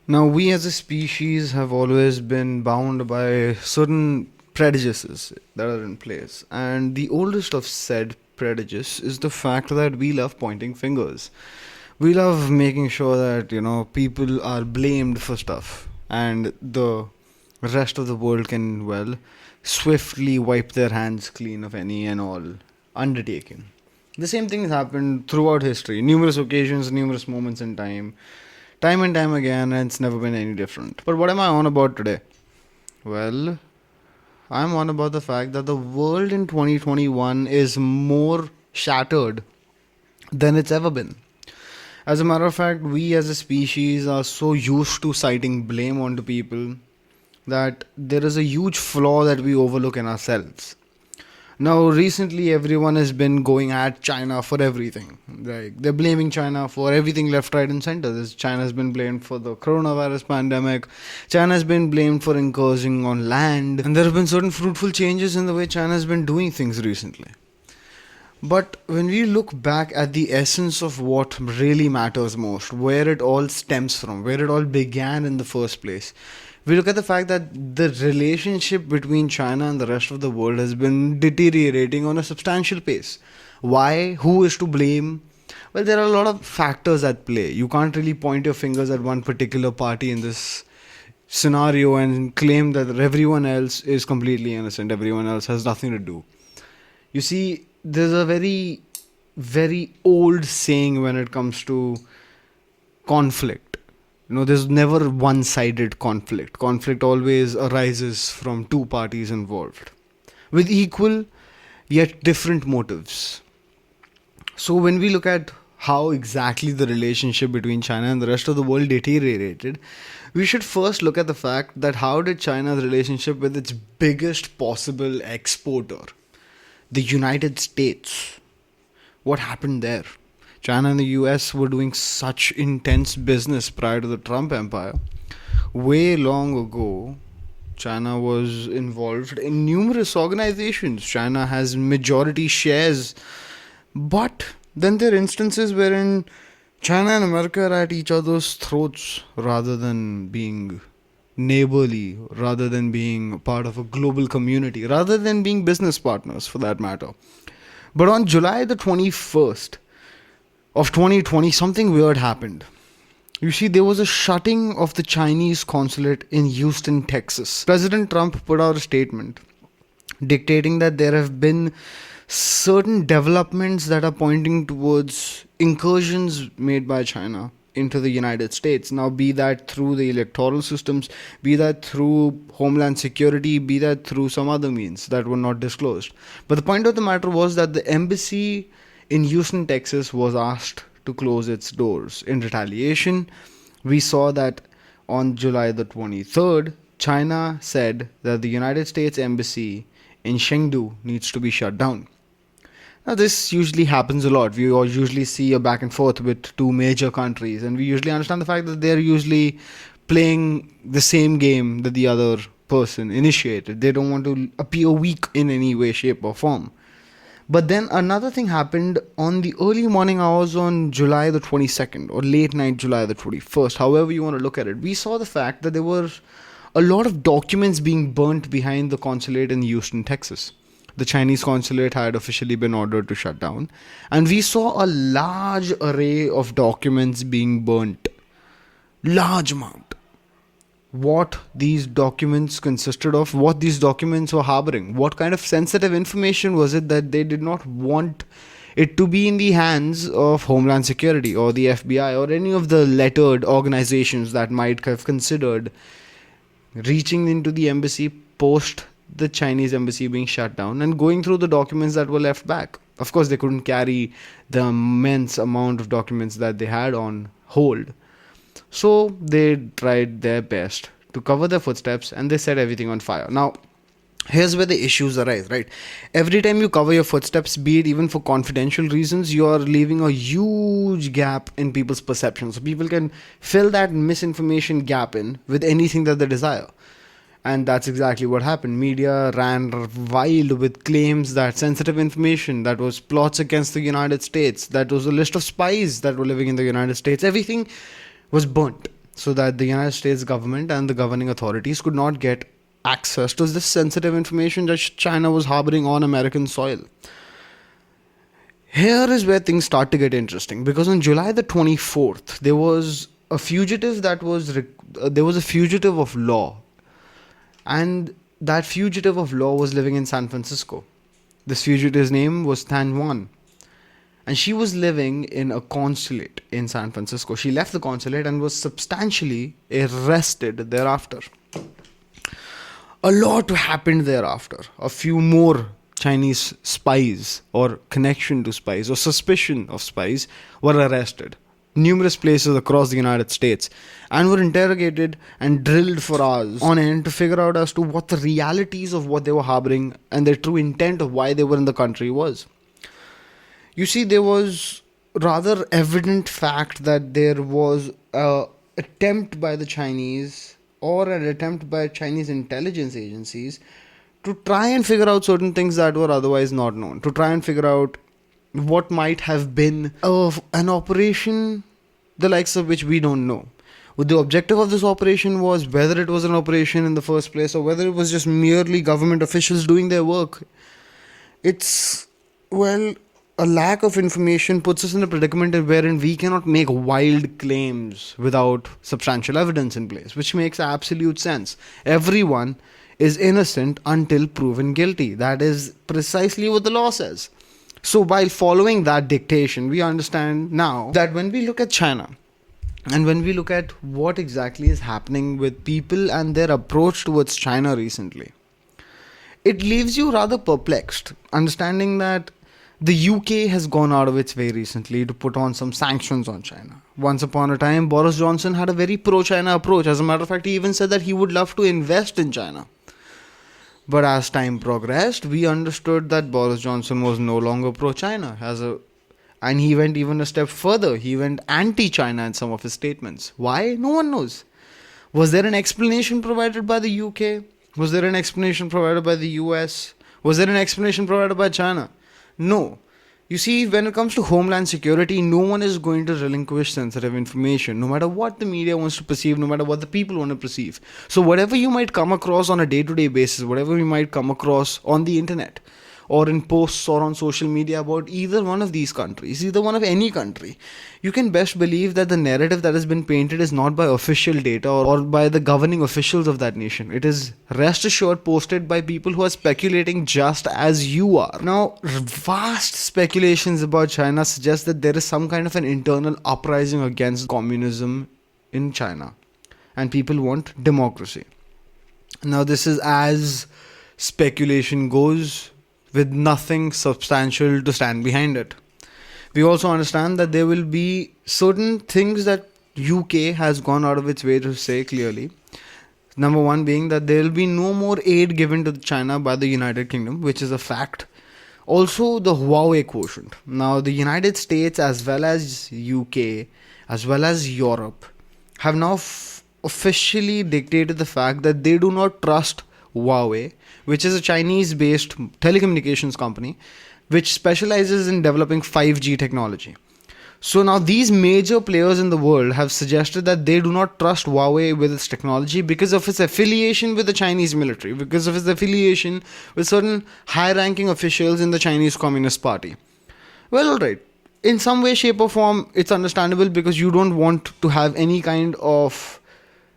Now, we as a species have always been bound by certain prejudices that are in place, and the oldest of said prejudice is the fact that we love pointing fingers. We love making sure that, people are blamed for stuff, and the rest of the world can, well, swiftly wipe their hands clean of any and all undertaking. The same thing has happened throughout history, numerous occasions, numerous moments in time and time again, and it's never been any different. But what am I on about today? Well, I'm on about the fact that the world in 2021 is more shattered than it's ever been. As a matter of fact, we as a species are so used to citing blame onto people that there is a huge flaw that we overlook in ourselves. Now, recently, everyone has been going at China for everything. Like, they're blaming China for everything left, right, and center. China has been blamed for the coronavirus pandemic. China has been blamed for encroaching on land. And there have been certain fruitful changes in the way China has been doing things recently. But when we look back at the essence of what really matters most, where it all stems from, where it all began in the first place, we look at the fact that the relationship between China and the rest of the world has been deteriorating on a substantial pace. Why? Who is to blame? Well, there are a lot of factors at play. You can't really point your fingers at one particular party in this scenario and claim that everyone else is completely innocent, everyone else has nothing to do. You see, there's a very, very old saying when it comes to conflict. There's never one sided conflict. Conflict always arises from two parties involved with equal yet different motives. So, when we look at how exactly the relationship between China and the rest of the world deteriorated, we should first look at the fact that how did China's relationship with its biggest possible exporter, the United States, what happened there? China and the US were doing such intense business prior to the Trump empire. Way long ago, China was involved in numerous organizations. China has majority shares. But then there are instances wherein China and America are at each other's throats rather than being neighborly, rather than being part of a global community, rather than being business partners for that matter. But on July the 21st, of 2020, something weird happened. You see, there was a shutting of the Chinese consulate in Houston, Texas. President Trump put out a statement dictating that there have been certain developments that are pointing towards incursions made by China into the United States. Now, be that through the electoral systems, be that through homeland security, be that through some other means that were not disclosed. But the point of the matter was that the embassy in Houston, Texas was asked to close its doors. In retaliation, we saw that on July the 23rd, China said that the United States Embassy in Chengdu needs to be shut down. Now, this usually happens a lot. We all usually see a back and forth with two major countries, and we usually understand the fact that they're usually playing the same game that the other person initiated. They don't want to appear weak in any way, shape, or form. But then another thing happened on the early morning hours on July the 22nd or late night July the 21st, however you want to look at it. We saw the fact that there were a lot of documents being burnt behind the consulate in Houston, Texas. The Chinese consulate had officially been ordered to shut down, and we saw a large array of documents being burnt. Large amount. What these documents consisted of, what these documents were harboring, what kind of sensitive information was it that they did not want it to be in the hands of Homeland Security or the FBI or any of the lettered organizations that might have considered reaching into the embassy post the Chinese embassy being shut down and going through the documents that were left back. Of course, they couldn't carry the immense amount of documents that they had on hold. So they tried their best to cover their footsteps and they set everything on fire. Now, here's where the issues arise, right? Every time you cover your footsteps, be it even for confidential reasons, you are leaving a huge gap in people's perceptions. So people can fill that misinformation gap in with anything that they desire. And that's exactly what happened. Media ran wild with claims that sensitive information, that was plots against the United States, that was a list of spies that were living in the United States, everything was burnt. so that the United States government and the governing authorities could not get access to this sensitive information that China was harboring on American soil. Here is where things start to get interesting, because on July the 24th, there was a fugitive of law, and that fugitive of law was living in San Francisco. This fugitive's name was Tan Juan, and she was living in a consulate in San Francisco. She left the consulate and was substantially arrested thereafter. A lot happened thereafter. A few more Chinese spies, or connection to spies, or suspicion of spies, were arrested numerous places across the United States and were interrogated and drilled for hours on end to figure out as to what the realities of what they were harboring and their true intent of why they were in the country was. You see, there was rather evident fact that there was an attempt by the Chinese, or an attempt by Chinese intelligence agencies, to try and figure out certain things that were otherwise not known, to try and figure out what might have been an operation the likes of which we don't know. What the objective of this operation was, whether it was an operation in the first place or whether it was just merely government officials doing their work. It's, well, a lack of information puts us in a predicament wherein we cannot make wild claims without substantial evidence in place, which makes absolute sense. Everyone is innocent until proven guilty. That is precisely what the law says. So while following that dictation, we understand now that when we look at China and when we look at what exactly is happening with people and their approach towards China recently, it leaves you rather perplexed, understanding that the UK has gone out of its way recently to put on some sanctions on China. Once upon a time, Boris Johnson had a very pro-China approach. As a matter of fact, he even said that he would love to invest in China. But as time progressed, we understood that Boris Johnson was no longer pro-China, and he went even a step further. He went anti-China in some of his statements. Why? No one knows. Was there an explanation provided by the UK? Was there an explanation provided by the US? Was there an explanation provided by China? No. You see, when it comes to homeland security, no one is going to relinquish sensitive information, no matter what the media wants to perceive, no matter what the people want to perceive. So whatever you might come across on a day-to-day basis, whatever you might come across on the internet, or in posts or on social media about either one of these countries, either one of any country, you can best believe that the narrative that has been painted is not by official data or by the governing officials of that nation. It is, rest assured, posted by people who are speculating just as you are. Now, vast speculations about China suggest that there is some kind of an internal uprising against communism in China, and people want democracy. Now, this is as speculation goes, with nothing substantial to stand behind it. We also understand that there will be certain things that UK has gone out of its way to say clearly. Number one being that there will be no more aid given to China by the United Kingdom, which is a fact. Also, the Huawei quotient. Now, the United States as well as UK as well as Europe have now officially dictated the fact that they do not trust Huawei, which is a Chinese-based telecommunications company which specializes in developing 5G technology. So now these major players in the world have suggested that they do not trust Huawei with its technology because of its affiliation with the Chinese military, because of its affiliation with certain high-ranking officials in the Chinese Communist Party. Well, alright. In some way, shape or form, it's understandable because you don't want to have any kind of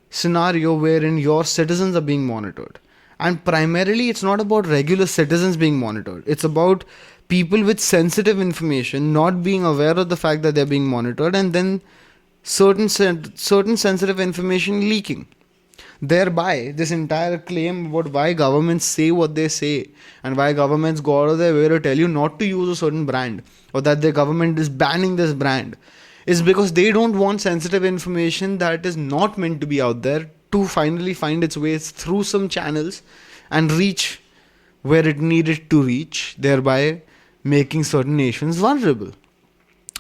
scenario wherein your citizens are being monitored. And primarily, it's not about regular citizens being monitored. It's about people with sensitive information not being aware of the fact that they're being monitored, and then certain sensitive information leaking. Thereby, this entire claim about why governments say what they say and why governments go out of their way to tell you not to use a certain brand, or that their government is banning this brand, is because they don't want sensitive information that is not meant to be out there to finally find its way through some channels and reach where it needed to reach, thereby making certain nations vulnerable.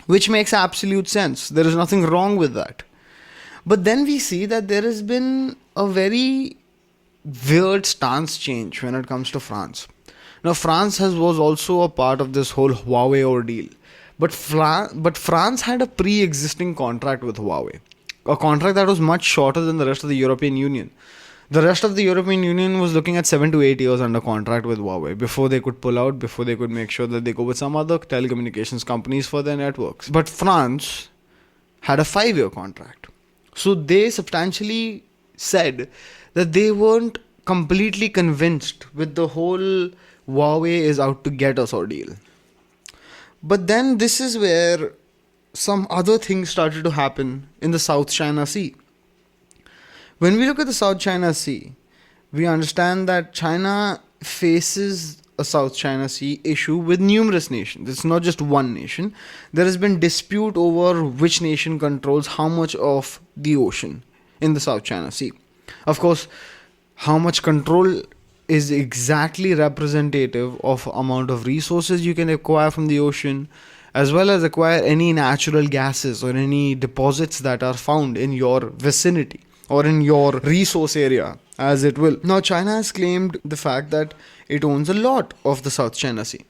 Which makes absolute sense. There is nothing wrong with that. But then we see that there has been a very weird stance change when it comes to France. Now, France was also a part of this whole Huawei ordeal. But France had a pre-existing contract with Huawei. a contract that was much shorter than the rest of the European Union. The rest of the European Union was looking at 7 to 8 years under contract with Huawei before they could pull out, before they could make sure that they go with some other telecommunications companies for their networks. But France had a 5 year contract. So they substantially said that they weren't completely convinced with the whole Huawei is out to get us ordeal. But then this is where some other things started to happen in the South China Sea. When we look at the South China Sea, we understand that China faces a South China Sea issue with numerous nations. It's not just one nation. There has been dispute over which nation controls how much of the ocean in the South China Sea. Of course, how much control is exactly representative of amount of resources you can acquire from the ocean, as well as acquire any natural gases or any deposits that are found in your vicinity or in your resource area, as it will. Now, China has claimed the fact that it owns a lot of the South China Sea.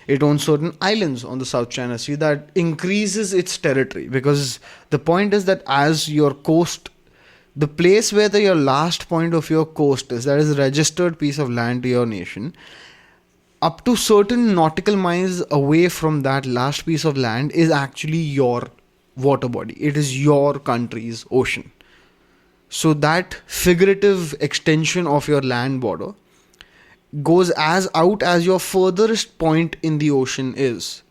It owns certain islands on the South China Sea that increases its territory, because the point is that as your coast, the place where your last point of your coast is, that is a registered piece of land to your nation, up to certain nautical miles away from that last piece of land is actually your water body. It is your country's ocean. So that figurative extension of your land border goes as out as your furthest point in the ocean is.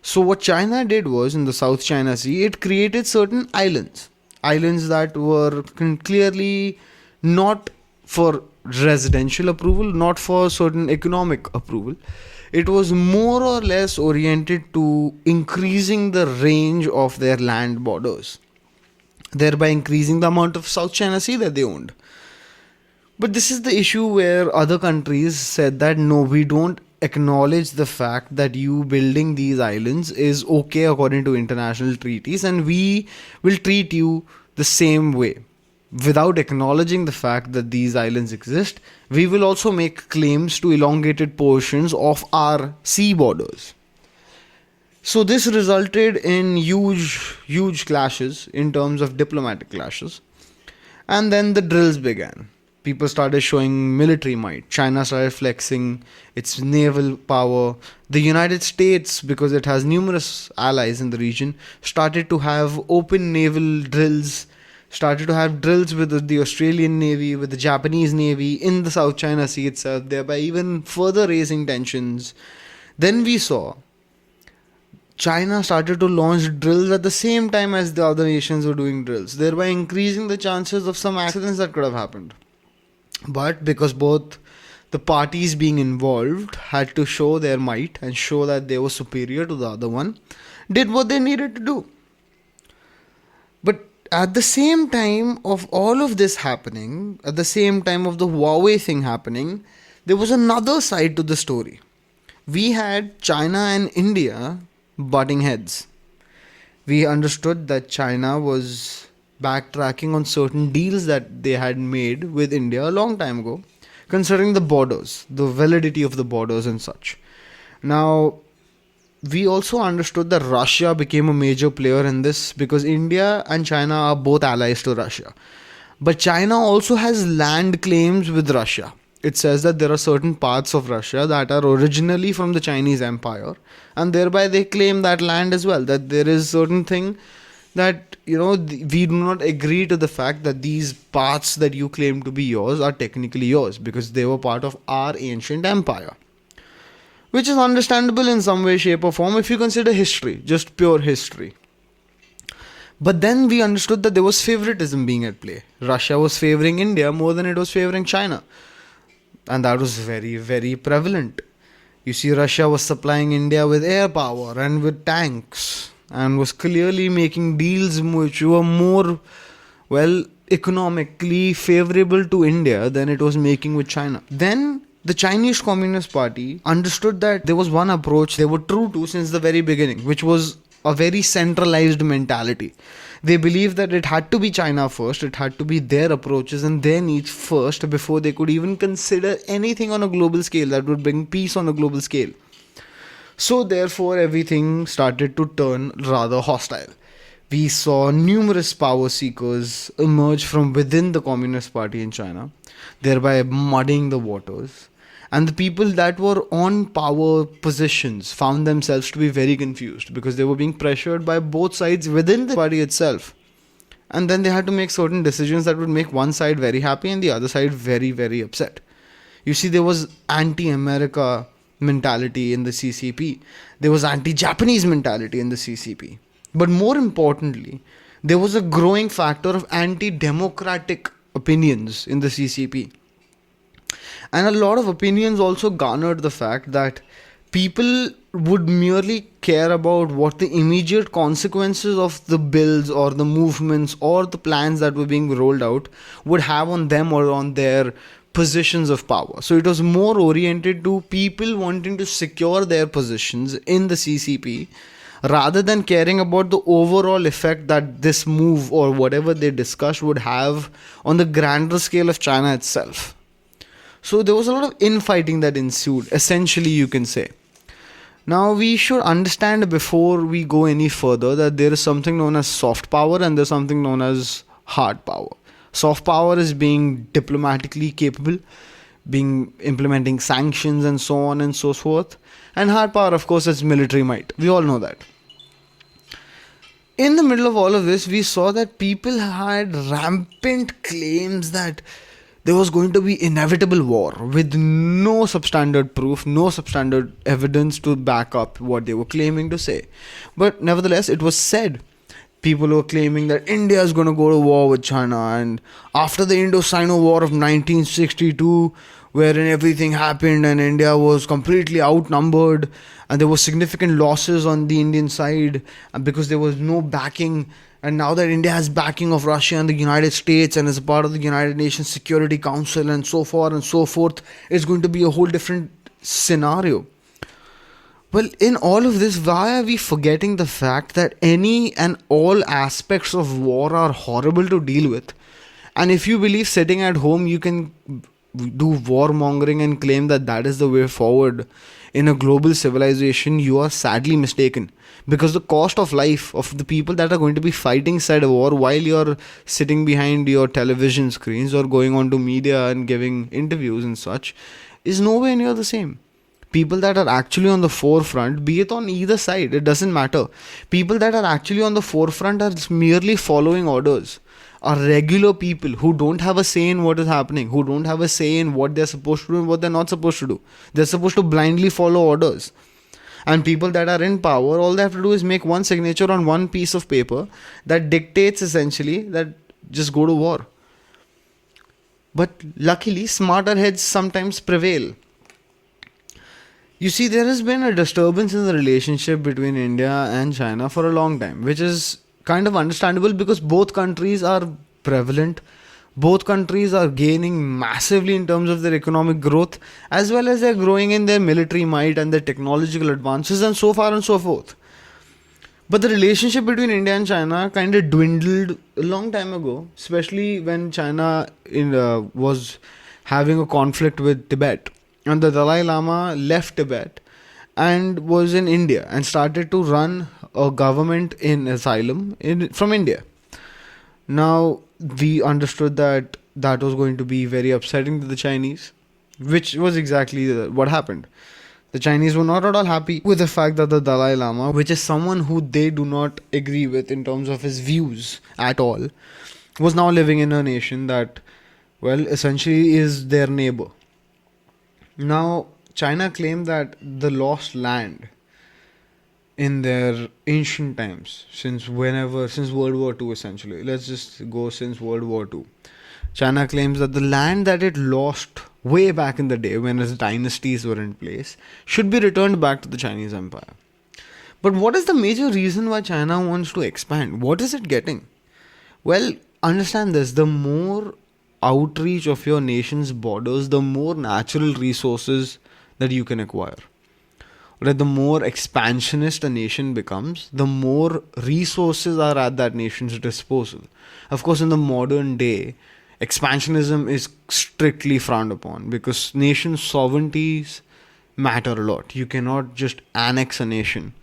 So what China did was, in the South China Sea, it created certain islands that were clearly not for residential approval, not for certain economic approval. It was more or less oriented to increasing the range of their land borders, thereby increasing the amount of South China Sea that they owned. But this is the issue where other countries said that no, we don't acknowledge the fact that you building these islands is okay according to international treaties, and we will treat you the same way. Without acknowledging the fact that these islands exist, we will also make claims to elongated portions of our sea borders. So this resulted in huge clashes in terms of diplomatic clashes. And then the drills began. People started showing military might. China started flexing its naval power. The United States, because it has numerous allies in the region, started to have open naval drills, started to have drills with the Australian Navy, with the Japanese Navy in the South China Sea itself, thereby even further raising tensions. Then we saw China started to launch drills at the same time as the other nations were doing drills, thereby increasing the chances of some accidents that could have happened. But because both the parties being involved had to show their might and show that they were superior to the other one, did what they needed to do. But at the same time of all of this happening, at the same time of the Huawei thing happening, there was another side to the story. We had China and India butting heads. We understood that China was backtracking on certain deals that they had made with India a long time ago, considering the borders, the validity of the borders and such. Now, we also understood that Russia became a major player in this, because India and China are both allies to Russia. But China also has land claims with Russia. It says that there are certain parts of Russia that are originally from the Chinese Empire, and thereby they claim that land as well, that there is certain thing that, we do not agree to the fact that these parts that you claim to be yours are technically yours, because they were part of our ancient empire. Which is understandable in some way, shape or form if you consider history, just pure history. But then we understood that there was favoritism being at play. Russia was favoring India more than it was favoring China. And that was very, very prevalent. You see, Russia was supplying India with air power and with tanks, and was clearly making deals which were more, economically favorable to India than it was making with China. Then the Chinese Communist Party understood that there was one approach they were true to since the very beginning, which was a very centralized mentality. They believed that it had to be China first, it had to be their approaches and their needs first before they could even consider anything on a global scale that would bring peace on a global scale. So therefore everything started to turn rather hostile. We saw numerous power seekers emerge from within the Communist Party in China, thereby muddying the waters. And the people that were on power positions found themselves to be very confused because they were being pressured by both sides within the party itself. And then they had to make certain decisions that would make one side very happy and the other side very, very upset. You see, there was anti America mentality in the CCP, there was anti Japanese mentality in the CCP. But more importantly, there was a growing factor of anti democratic opinions in the CCP. And a lot of opinions also garnered the fact that people would merely care about what the immediate consequences of the bills or the movements or the plans that were being rolled out would have on them or on their positions of power. So it was more oriented to people wanting to secure their positions in the CCP rather than caring about the overall effect that this move or whatever they discussed would have on the grander scale of China itself. So there was a lot of infighting that ensued, essentially, you can say. Now, we should understand before we go any further that there is something known as soft power and there's something known as hard power. Soft power is being diplomatically capable, being implementing sanctions and so on and so forth. And hard power, of course, is military might. We all know that. In the middle of all of this, we saw that people had rampant claims that there was going to be inevitable war with no substandard proof, no substandard evidence to back up what they were claiming to say. But nevertheless, it was said. People were claiming that India is going to go to war with China, and after the Indo-Sino War of 1962, wherein everything happened and India was completely outnumbered and there were significant losses on the Indian side because there was no backing. And now that India has backing of Russia and the United States and is a part of the United Nations Security Council and so far and so forth, it's going to be a whole different scenario. Well, in all of this, why are we forgetting the fact that any and all aspects of war are horrible to deal with? And if you believe sitting at home you can do warmongering and claim that that is the way forward in a global civilization, you are sadly mistaken. Because the cost of life of the people that are going to be fighting said war while you're sitting behind your television screens or going on to media and giving interviews and such is nowhere near the same. People that are actually on the forefront, be it on either side, it doesn't matter. People that are actually on the forefront are merely following orders. Are regular people who don't have a say in what is happening, who don't have a say in what they're supposed to do and what they're not supposed to do. They're supposed to blindly follow orders. And people that are in power, all they have to do is make one signature on one piece of paper that dictates essentially that just go to war. But luckily, smarter heads sometimes prevail. You see, there has been a disturbance in the relationship between India and China for a long time, which is kind of understandable because both countries are prevalent. Both countries are gaining massively in terms of their economic growth, as well as they're growing in their military might and their technological advances and so far and so forth. But the relationship between India and China kind of dwindled a long time ago, especially when China was having a conflict with Tibet. And the Dalai Lama left Tibet and was in India and started to run a government in asylum from India. Now, we understood that that was going to be very upsetting to the Chinese, which was exactly what happened. The Chinese were not at all happy with the fact that the Dalai Lama, which is someone who they do not agree with in terms of his views at all, was now living in a nation that, well, essentially is their neighbor. Now, China claimed that the lost land in their ancient times, since World War II essentially, let's just go since World War II. China claims that the land that it lost way back in the day when its dynasties were in place should be returned back to the Chinese Empire. But what is the major reason why China wants to expand? What is it getting? Well, understand this, the more outreach of your nation's borders, the more natural resources that you can acquire. Right, the more expansionist a nation becomes, the more resources are at that nation's disposal. Of course, in the modern day, expansionism is strictly frowned upon because nation sovereignties matter a lot. You cannot just annex a nation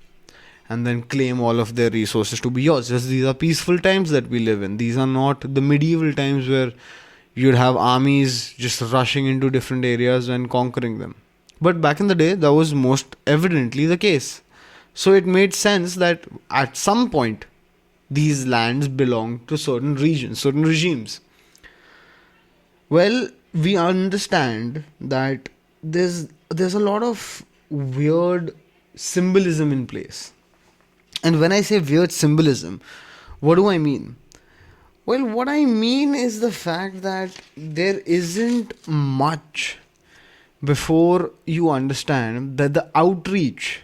and then claim all of their resources to be yours. Just these are peaceful times that we live in. These are not the medieval times where you'd have armies just rushing into different areas and conquering them. But back in the day, that was most evidently the case. So it made sense that at some point, these lands belong to certain regions, certain regimes. Well, we understand that there's a lot of weird symbolism in place. And when I say weird symbolism, what do I mean? Well, what I mean is the fact that there isn't much before you understand that the outreach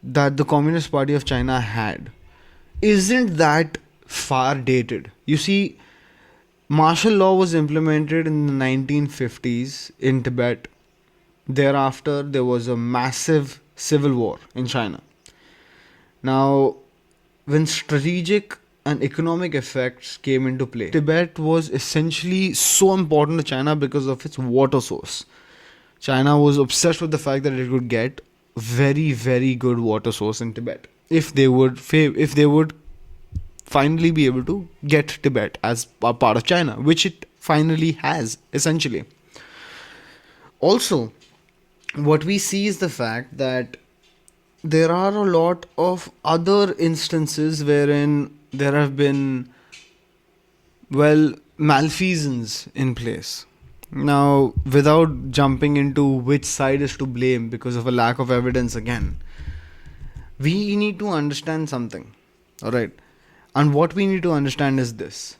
that the Communist Party of China had isn't that far dated. You see, martial law was implemented in the 1950s in Tibet. Thereafter, there was a massive civil war in China. Now, when strategic and economic effects came into play, Tibet was essentially so important to China because of its water source. China was obsessed with the fact that it could get very, very good water source in Tibet if they would finally be able to get Tibet as a part of China, which it finally has, essentially. Also, what we see is the fact that there are a lot of other instances wherein there have been, well, malfeasance in place. Now, without jumping into which side is to blame because of a lack of evidence again, we need to understand something. Alright? And what we need to understand is this.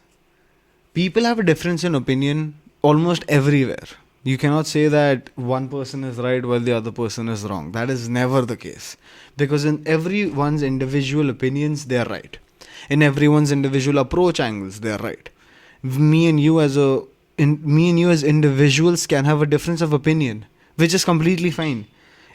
People have a difference in opinion almost everywhere. You cannot say that one person is right while the other person is wrong. That is never the case. Because in everyone's individual opinions, they are right. In everyone's individual approach angles, they are right. Me and you as individuals can have a difference of opinion, which is completely fine.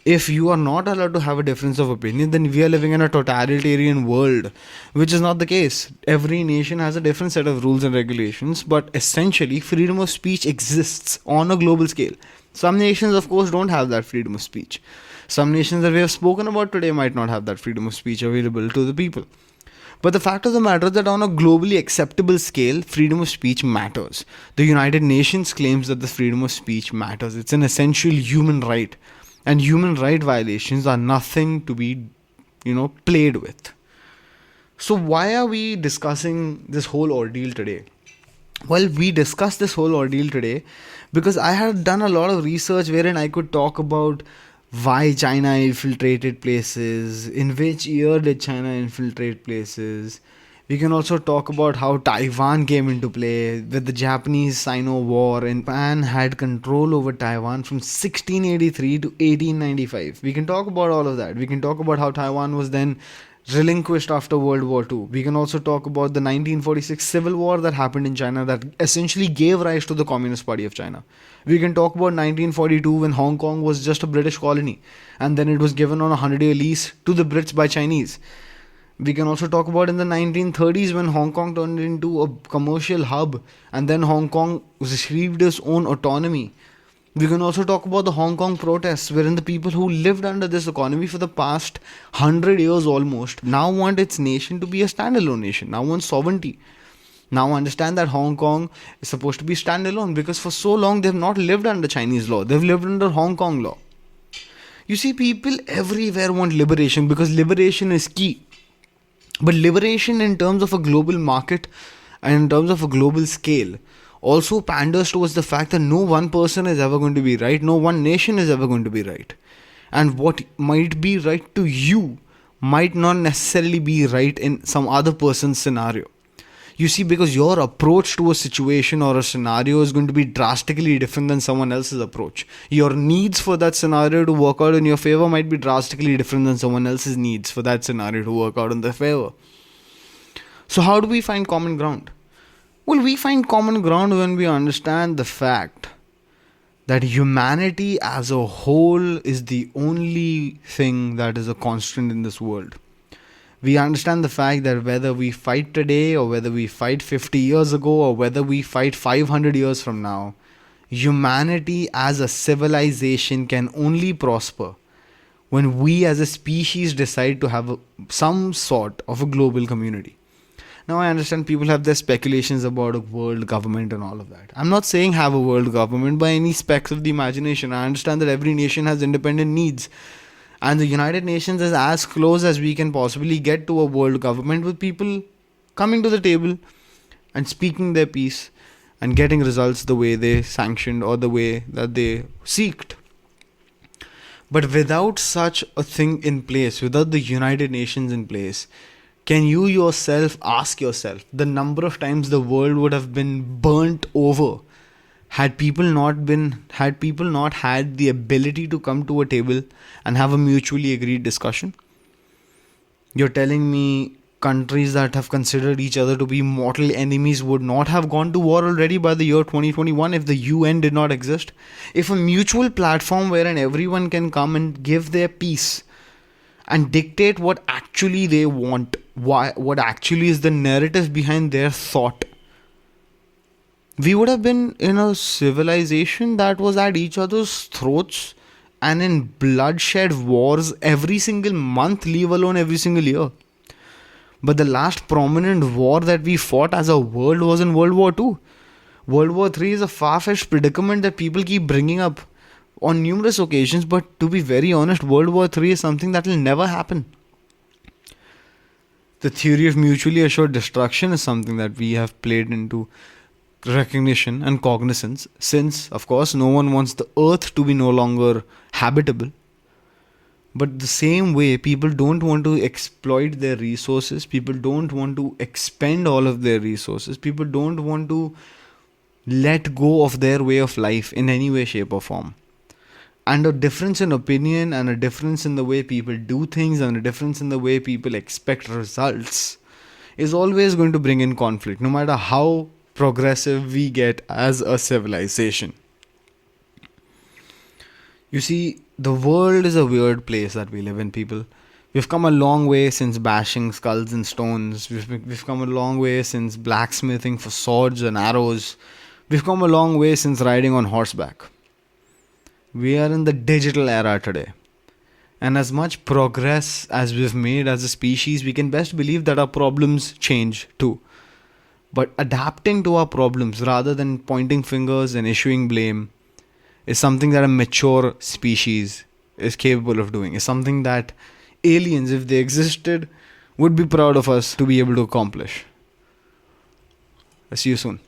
If you are not allowed to have a difference of opinion, then we are living in a totalitarian world, which is not the case. Every nation has a different set of rules and regulations, but essentially freedom of speech exists on a global scale. Some nations, of course, don't have that freedom of speech. Some nations that we have spoken about today might not have that freedom of speech available to the people. But the fact of the matter is that on a globally acceptable scale, freedom of speech matters. The United Nations claims that the freedom of speech matters. It's an essential human right. And human right violations are nothing to be, played with. So why are we discussing this whole ordeal today? Well, we discussed this whole ordeal today because I had done a lot of research wherein I could talk about why China infiltrated places, in which year did China infiltrate places. We can also talk about how Taiwan came into play with the Japanese Sino War, and Japan had control over Taiwan from 1683 to 1895. We can talk about all of that. We can talk about how Taiwan was then relinquished after World War II. We can also talk about the 1946 Civil War that happened in China that essentially gave rise to the Communist Party of China. We can talk about 1942 when Hong Kong was just a British colony and then it was given on a 100-year lease to the Brits by Chinese. We can also talk about in the 1930s when Hong Kong turned into a commercial hub and then Hong Kong received its own autonomy. We can also talk about the Hong Kong protests wherein the people who lived under this economy for the past 100 years almost now want its nation to be a standalone nation, now want sovereignty. Now understand that Hong Kong is supposed to be standalone because for so long they've not lived under Chinese law, they've lived under Hong Kong law. You see, people everywhere want liberation because liberation is key. But liberation in terms of a global market and in terms of a global scale also panders towards the fact that no one person is ever going to be right, no one nation is ever going to be right. And what might be right to you might not necessarily be right in some other person's scenario. You see, because your approach to a situation or a scenario is going to be drastically different than someone else's approach. Your needs for that scenario to work out in your favor might be drastically different than someone else's needs for that scenario to work out in their favor. So how do we find common ground? Well, we find common ground when we understand the fact that humanity as a whole is the only thing that is a constant in this world. We understand the fact that whether we fight today or whether we fight 50 years ago or whether we fight 500 years from now, humanity as a civilization can only prosper when we as a species decide to have some sort of a global community. Now, I understand people have their speculations about a world government and all of that. I'm not saying have a world government by any specs of the imagination. I understand that every nation has independent needs. And the United Nations is as close as we can possibly get to a world government, with people coming to the table and speaking their piece and getting results the way they sanctioned or the way that they seeked. But without such a thing in place, without the United Nations in place, can you yourself ask yourself the number of times the world would have been burnt over had people not had the ability to come to a table and have a mutually agreed discussion? You're telling me countries that have considered each other to be mortal enemies would not have gone to war already by the year 2021 if the UN did not exist? If a mutual platform wherein everyone can come and give their piece and dictate what actually they want, what actually is the narrative behind their thought, we would have been in a civilization that was at each other's throats and in bloodshed wars every single month, leave alone every single year. But the last prominent war that we fought as a world was in World War II. World War III is a far-fetched predicament that people keep bringing up on numerous occasions, but to be very honest, World War III is something that will never happen. The theory of mutually assured destruction is something that we have played into recognition and cognizance, since, of course, no one wants the earth to be no longer habitable. But the same way, people don't want to exploit their resources, people don't want to expend all of their resources, people don't want to let go of their way of life in any way, shape or form. And a difference in opinion and a difference in the way people do things and a difference in the way people expect results is always going to bring in conflict, no matter how progressive we get as a civilization. You see, the world is a weird place that we live in, people. We've come a long way since bashing skulls and stones. We've come a long way since blacksmithing for swords and arrows. We've come a long way since riding on horseback. We are in the digital era today. And as much progress as we've made as a species, we can best believe that our problems change too. But adapting to our problems rather than pointing fingers and issuing blame is something that a mature species is capable of doing. Is something that aliens, if they existed, would be proud of us to be able to accomplish. I'll see you soon.